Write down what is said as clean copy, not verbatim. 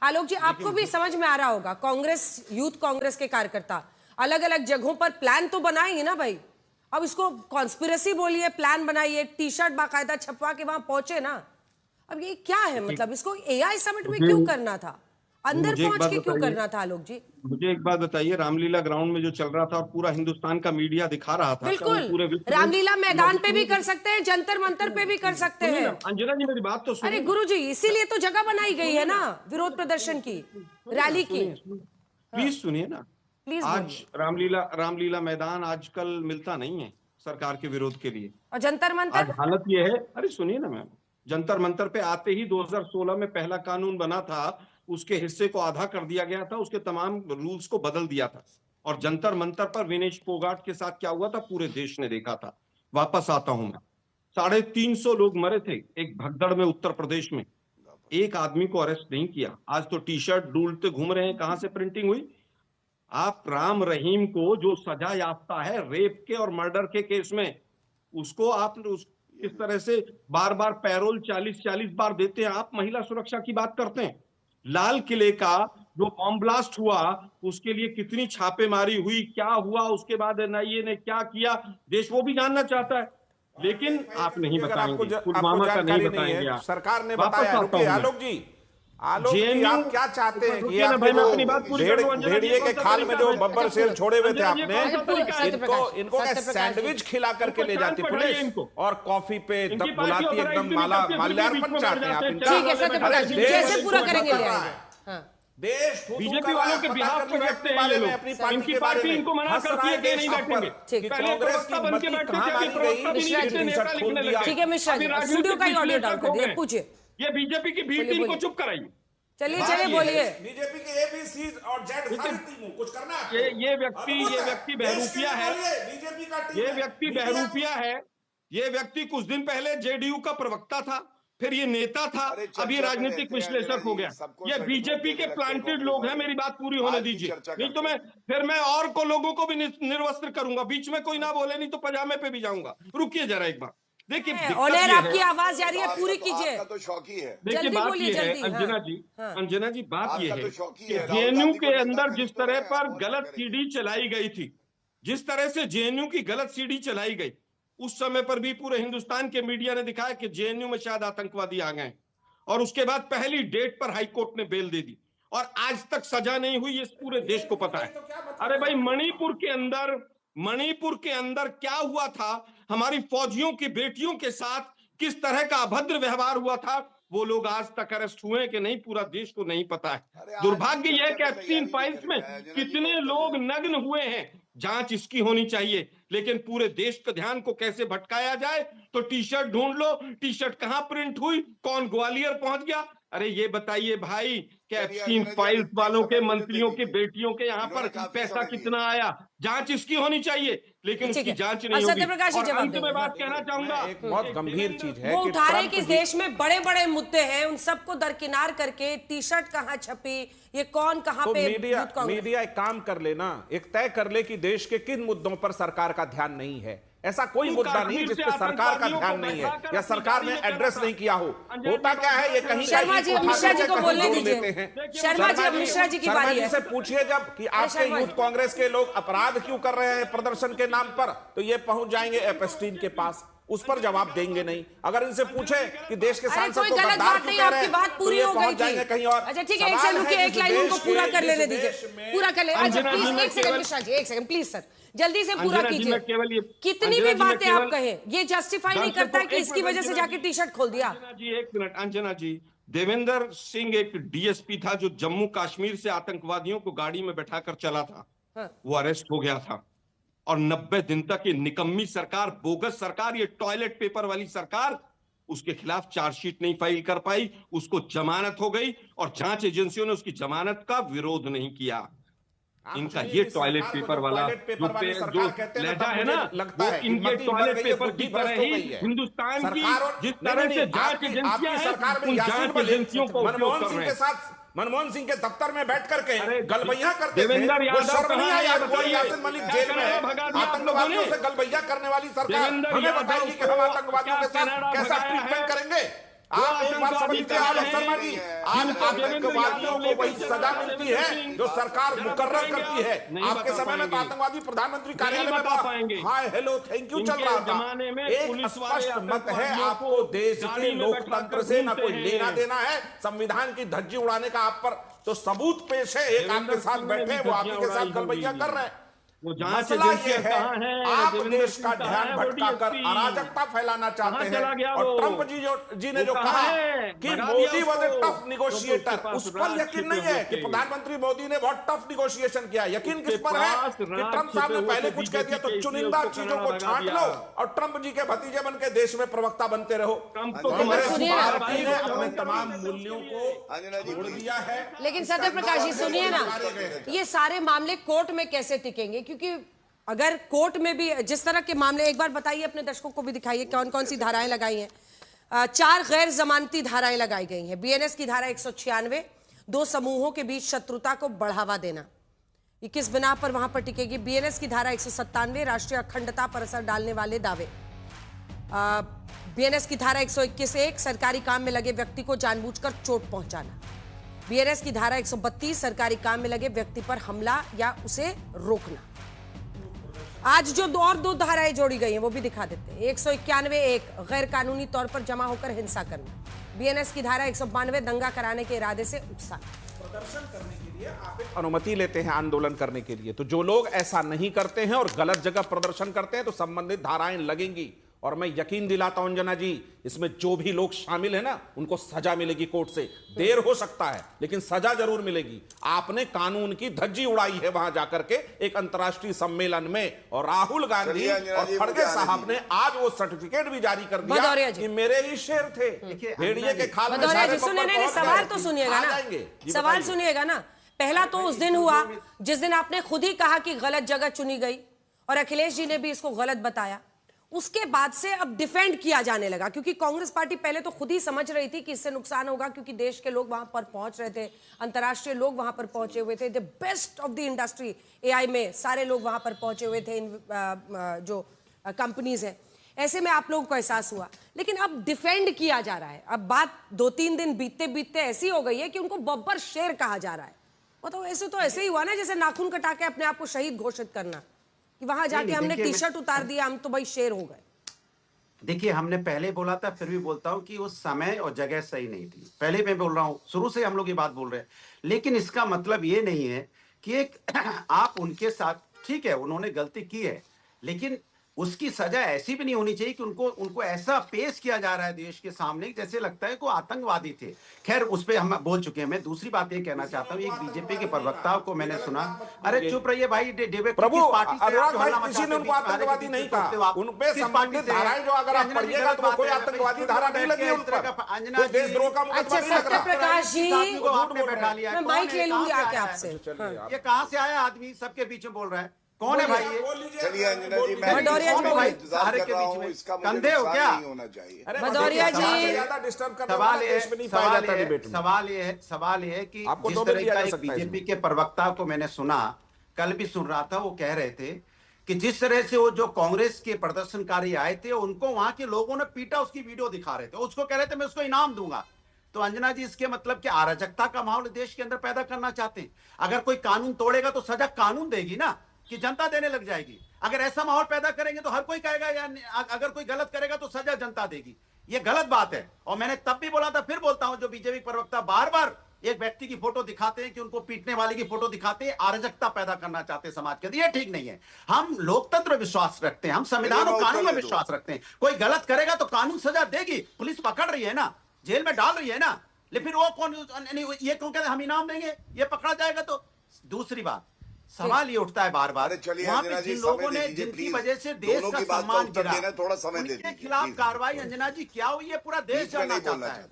आलोक जी, आपको भी समझ में आ रहा होगा, कांग्रेस, यूथ कांग्रेस के कार्यकर्ता अलग अलग जगहों पर प्लान तो बनाएंगे ना भाई। अब इसको कॉन्स्पिरेसी बोलिए, प्लान बनाइए, टी शर्ट बाकायदा छपवा के वहां पहुंचे ना। अब ये क्या है, मतलब इसको एआई समिट में क्यों करना था, अंदर पहुंच के क्यों करना था आलोक जी? मुझे एक बात बताइए, रामलीला ग्राउंड में जो चल रहा था और पूरा हिंदुस्तान का मीडिया दिखा रहा था, बिल्कुल, पूरे रामलीला मैदान पे भी कर सकते हैं, जंतर मंतर पे भी कर सकते हैं। अंजना जी मेरी बात तो सुनिए। अरे गुरुजी, इसीलिए तो जगह बनाई गई है ना विरोध प्रदर्शन की, रैली की। प्लीज सुनिए ना, प्लीज। आज रामलीला मैदान आजकल मिलता नहीं है सरकार के विरोध के लिए। और जंतर मंतर, आज हालत ये है, अरे सुनिए ना मैम, जंतर मंतर पे आते ही 2016 में पहला कानून बना था, उसके हिस्से को आधा कर दिया गया था, उसके तमाम रूल्स को बदल दिया था। और जंतर मंतर पर विनेश फोगाट के साथ क्या हुआ था पूरे देश ने देखा था। वापस आता हूं मैं, 350 लोग मरे थे एक भगदड़ में उत्तर प्रदेश में, एक आदमी को अरेस्ट नहीं किया। आज तो टी शर्ट ढूंढते घूम रहे हैं कहां से प्रिंटिंग हुई। आप राम रहीम को जो सजा याफ्ता है रेप के और मर्डर के केस में, उसको आप इस तरह से बार बार पैरोल 40-40 बार देते हैं। आप महिला सुरक्षा की बात करते हैं। लाल किले का जो बॉम्ब ब्लास्ट हुआ, उसके लिए कितनी छापेमारी हुई, क्या हुआ, उसके बाद एनआईए ने क्या किया, देश वो भी जानना चाहता है, लेकिन आप नहीं बताएंगे। पुलवामा का नहीं बताएंगे आप। सरकार ने बताया। आलोक जी, आलोक जी, आप क्या चाहते हैं कि भेड़िए के खाल में जो बब्बर शेर छोड़े हुए थे आपने, इनको क्या सैंडविच खिला करके ले जाती पुलिस और कॉफी पे बुलाती, एकदम माल्यार्पण चाहते हैं आप? ठीक है सत्यप्रकाश जी, जैसे पूरा करेंगे ले आएंगे। देश बीजेपी वालों के बिहार पर बैठते हैं ये लोग, इनकी पार्टी इनको मना करती है कि नहीं बैठेंगे। कांग्रेस की मत कहां मानी गई? ठीक है मिश्रा जी, स्टूडियो का ही ऑडियो डाल कर दिया, पूछिए। ये बीजेपी की बी टीम को चुप कराइए। चलिए बोलिए। बीजेपी के एबीसी और जेड सारी टीमों कुछ करना है। ये व्यक्ति बहरूपिया है, बीजेपी का ये व्यक्ति बहरूपिया है। ये व्यक्ति कुछ दिन पहले जेडीयू का प्रवक्ता था, फिर ये नेता था, अभी राजनीतिक विश्लेषक हो गया। ये बीजेपी के प्लांटेड लोग हैं। मेरी बात पूरी होने दीजिए, नहीं तो मैं और को लोगों को भी निर्वस्त्र करूंगा। बीच में कोई ना बोले, नहीं तो पजामे पे भी जाऊंगा। रुकिए जरा एक बार, देखिए ऑनर आपकी आवाज जा रही है, पूरी कीजिए। तो शौकी है। देखिए बात ये है अंजना जी, बात ये है कि जेएनयू के अंदर जिस तरह पर गलत सीडी चलाई गई थी, जिस तरह से जेएनयू की गलत सीडी चलाई गई, उस समय पर भी पूरे हिंदुस्तान के मीडिया ने दिखाया कि जेएनयू में शायद आतंकवादी आ गए, और उसके बाद पहली डेट पर हाईकोर्ट ने बेल दे दी, और आज तक सजा नहीं हुई। ये पूरे देश को पता है। अरे भाई, मणिपुर के अंदर क्या हुआ था, हमारी फौजियों की बेटियों के साथ किस तरह का अभद्र व्यवहार हुआ था, वो लोग आज तक अरेस्ट हुए कि नहीं, पूरा देश को नहीं पता है। दुर्भाग्य यह है कि एप्स्टीन फाइल्स में कितने लोग नग्न हुए हैं, जांच इसकी होनी चाहिए। लेकिन पूरे देश के ध्यान को कैसे भटकाया जाए, तो टी शर्ट ढूंढ लो, टी शर्ट कहां प्रिंट हुई, कौन ग्वालियर पहुंच गया। अरे ये बताइए भाई कि एप्स्टीन फाइल्स वालों के मंत्रियों के बेटियों के यहाँ पर पैसा कितना आया, जांच इसकी होनी चाहिए, लेकिन उसकी जांच नहीं होगी। और अंत में बात कहना चाहूंगा, एक बहुत गंभीर चीज है वो उठा रहे कि देश में बड़े बड़े मुद्दे हैं, उन सबको दरकिनार करके टी शर्ट कहाँ छपी, ये कौन कहाँ पे। मीडिया एक काम कर लेना, एक तय कर ले कि देश के किन मुद्दों पर सरकार का ध्यान नहीं है। ऐसा कोई मुद्दा नहीं जिस पे सरकार का ध्यान नहीं है या सरकार ने एड्रेस नहीं किया हो। होता क्या है, ये कहीं शर्मा जी, मिश्रा जी को बोलने दीजिए। शर्मा जी, मिश्रा जी की बारी है। से पूछिए जब कि आपके यूथ कांग्रेस के लोग अपराध क्यों कर रहे हैं प्रदर्शन के नाम पर, तो ये पहुंच जाएंगे एप्स्टीन के पास, उस पर जवाब देंगे नहीं। अगर इनसे पूछे कि देश के सांसद को गद्दार क्यों कह रहे हैं, तो ये पहुंच जाएंगे कहीं और। अच्छा ठीक है, एक लाइन उनको पूरा कर लेने दीजिए, पूरा कर ले। अच्छा प्लीज एक सेकंड मिश्रा जी, एक सेकंड प्लीज सर, जल्दी से पूरा कीजिए। कितनी भी बातें आप कहें, ये जस्टिफाई नहीं करता है कि इसकी वजह से जाके टी शर्ट खोल दिया। एक मिनट अंजना जी, देवेंद्र सिंह एक डीएसपी था जो जम्मू कश्मीर से आतंकवादियों को गाड़ी में बैठाकर चला था, वो अरेस्ट हो गया था, और 90 दिन तक ये निकम्मी सरकार, बोगस सरकार, ये टॉयलेट पेपर वाली सरकार, उसके खिलाफ चार्जशीट नहीं फाइल कर पाई, उसको जमानत हो गई, और जांच एजेंसियों ने उसकी जमानत का विरोध नहीं किया। इनका ये टॉयलेट पेपर वाला जो लहजा है ना, वो इनके टॉयलेट पेपर की तरह ही हिंदुस्तान की जिस तरह से जांच एजेंसियां हैं, उन जांच एजेंसियों को उपयोग कर रहे हैं। मनमोहन सिंह के दफ्तर में बैठ करके गलबैया करते थे, देवेंद्र यादव यासिन मलिक जेल में है, आतंकवादियों से गलबैया करने वाली सरकार हमें बताएगी कि हम आतंकवादियों के साथ कैसा ट्रीटमेंट करेंगे। आप एक बात समझ लीजिए आलोक शर्मा जी, आज आतंकवादियों को वही सजा मिलती है जो सरकार मुकर्रर करती है। आपके समय में तो आतंकवादी प्रधानमंत्री कार्यालय में हाय हेलो थैंक यू चल रहा था। एक स्पष्ट मत है आपको देश के लोकतंत्र से ना कोई लेना देना है, संविधान की धज्जी उड़ाने का आप पर तो सबूत पेश है। एक आपके साथ बैठे हैं, वो आप ही के साथ गलबैया कर रहे हैं। मसला ये है आप देश का ध्यान भटकाकर अराजकता फैलाना चाहते हैं। और ट्रंप जी ने जो कहा कि Modi was a tough negotiator, उस पर यकीन नहीं है कि प्रधानमंत्री मोदी ने बहुत टफ निगोशिएशन किया। यकीन किस पर है कि ट्रंप साहब ने पहले कुछ कह दिया तो चुनिंदा चीजों को छांट लो और ट्रंप जी के भतीजे बन के देश में प्रवक्ता बनते रहो। भारत ने अपने तमाम मूल्यों को छोड़ दिया है। लेकिन सत्यप्रकाश जी सुनिए ना, ये सारे मामले कोर्ट में कैसे टिकेंगे? क्योंकि अगर कोर्ट में भी जिस तरह के मामले, एक बार बताइए अपने दर्शकों को भी दिखाइए कौन कौन सी धाराएं लगाई हैं। 4 गैर जमानती धाराएं लगाई गई हैं। बीएनएस की धारा 196, 2 समूहों के बीच शत्रुता को बढ़ावा देना, ये किस बिना पर वहां पर टिकेगी? बीएनएस की धारा 197, राष्ट्रीय अखंडता पर असर डालने वाले दावे। बीएनएस की धारा 121(1), सरकारी काम में लगे व्यक्ति को जानबूझकर चोट पहुंचाना। बीएनएस की धारा 132, सरकारी काम में लगे व्यक्ति पर हमला या उसे रोकना। आज जो दो धाराएं जोड़ी गई हैं वो भी दिखा देते हैं। 191(1), गैर कानूनी तौर पर जमा होकर हिंसा करना। बीएनएस की धारा 192, दंगा कराने के इरादे से उकसाना। प्रदर्शन करने के लिए आप एक अनुमति लेते हैं आंदोलन करने के लिए, तो जो लोग ऐसा नहीं करते हैं और गलत जगह प्रदर्शन करते हैं तो संबंधित धाराएं लगेंगी। और मैं यकीन दिलाता हूं अंजना जी, इसमें जो भी लोग शामिल है ना उनको सजा मिलेगी कोर्ट से। देर हो सकता है लेकिन सजा जरूर मिलेगी। आपने कानून की धज्जी उड़ाई है वहां जाकर के एक अंतर्राष्ट्रीय सम्मेलन में, और राहुल गांधी और खड़गे साहब ने आज वो सर्टिफिकेट भी जारी कर दिया कि मेरे ही शेर थे। भेड़िए के खाल में सवाल तो सुनिएगा ना, सवाल सुनिएगा ना। पहला तो उस दिन हुआ जिस दिन आपने खुद ही कहा कि गलत जगह चुनी गई और अखिलेश जी ने भी इसको गलत बताया। उसके बाद से अब डिफेंड किया जाने लगा, क्योंकि कांग्रेस पार्टी पहले तो खुद ही समझ रही थी कि इससे नुकसान होगा, क्योंकि देश के लोग वहां पर पहुंच रहे थे, अंतर्राष्ट्रीय लोग वहां पर पहुंचे हुए थे, the best of the industry AI में सारे लोग वहां पर पहुंचे हुए थे, जो कंपनीज हैं। ऐसे में आप लोगों को एहसास हुआ, लेकिन अब डिफेंड किया जा रहा है। अब बात 2-3 दिन बीतते बीतते ऐसी हो गई है कि उनको बब्बर शेर कहा जा रहा है। मतलब ऐसे तो ऐसे ही हुआ ना जैसे नाखून कटा के अपने आप को शहीद घोषित करना, कि वहां जाके हमने टी-शर्ट उतार दिया, हम तो भाई शेर हो गए। देखिए, हमने पहले बोला था, फिर भी बोलता हूं कि वो समय और जगह सही नहीं थी। पहले मैं बोल रहा हूं, शुरू से हम लोग ये बात बोल रहे हैं। लेकिन इसका मतलब ये नहीं है कि एक आप उनके साथ, ठीक है उन्होंने गलती की है, लेकिन उसकी सजा ऐसी भी नहीं होनी चाहिए कि उनको ऐसा पेश किया जा रहा है देश के सामने जैसे लगता है कि वो आतंकवादी थे। खैर उस पर हम बोल चुके हैं। मैं दूसरी बात ये कहना चाहता हूँ, एक बीजेपी के प्रवक्ताओं को मैंने सुना, अरे चुप रहिए भाई, प्रभु अनुराग भाई, किसी ने उनको आतंकवादी नहीं कहा। उन पे संबंधित धाराएं जो अगर आप पढ़िएगा तो कोई आतंकवादी धारा नहीं लगी है उन पर, कोई देशद्रोह का मुकदमा नहीं लग रहा। सत्यप्रकाश जी, आपने बैठा लिया, मैं माइक ले लूंगी आके आपसे। ये कहाँ से आया आदमी सबके बीच में बोल रहा है? कौन है भाई ये? चलिए अंजना जी, मैं भदौरिया जी भाई सारे के बीच में कंधे हो क्या? भदौरिया जी, सवाल ये है कि जिस तरह का एक बीजेपी के प्रवक्ता को मैंने सुना, कल भी सुन रहा था, वो कह रहे थे कि जिस तरह से वो जो कांग्रेस के प्रदर्शनकारी आए थे उनको वहां के लोगों ने पीटा, उसकी वीडियो दिखा रहे थे, उसको कह रहे थे मैं उसको इनाम दूंगा। तो अंजना जी, इसके मतलब कि अराजकता का माहौल देश के अंदर पैदा करना चाहते हैं। अगर कोई कानून तोड़ेगा तो सजा कानून देगी ना, कि जनता देने लग जाएगी। अगर ऐसा माहौल पैदा करेंगे तो हर कोई कहेगा, या अगर कोई गलत करेगा तो सजा जनता देगी। ये गलत बात है। और मैंने तब भी बोला था, फिर बोलता हूं, जो बीजेपी प्रवक्ता बार बार एक व्यक्ति की फोटो दिखाते हैं, कि उनको पीटने वाले की फोटो दिखाते हैं, अराजकता पैदा करना चाहते हैं समाज के अंदर, ये ठीक नहीं है। हम लोकतंत्र में विश्वास रखते हैं, हम संविधान और कानून में विश्वास रखते हैं। कोई गलत करेगा तो कानून सजा देगी, पुलिस पकड़ रही है ना, जेल में डाल रही है ना, लेकिन वो कौन, ये कौन कहते हम इनाम देंगे, ये पकड़ा जाएगा तो। दूसरी बात, सवाल ये उठता है बार बार, वहां पे जिन लोगों ने, जिनकी वजह से देश का सम्मान गिरा, उनके खिलाफ कार्रवाई, अंजना जी क्या हुई है? पूरा देश जानना चाहता है।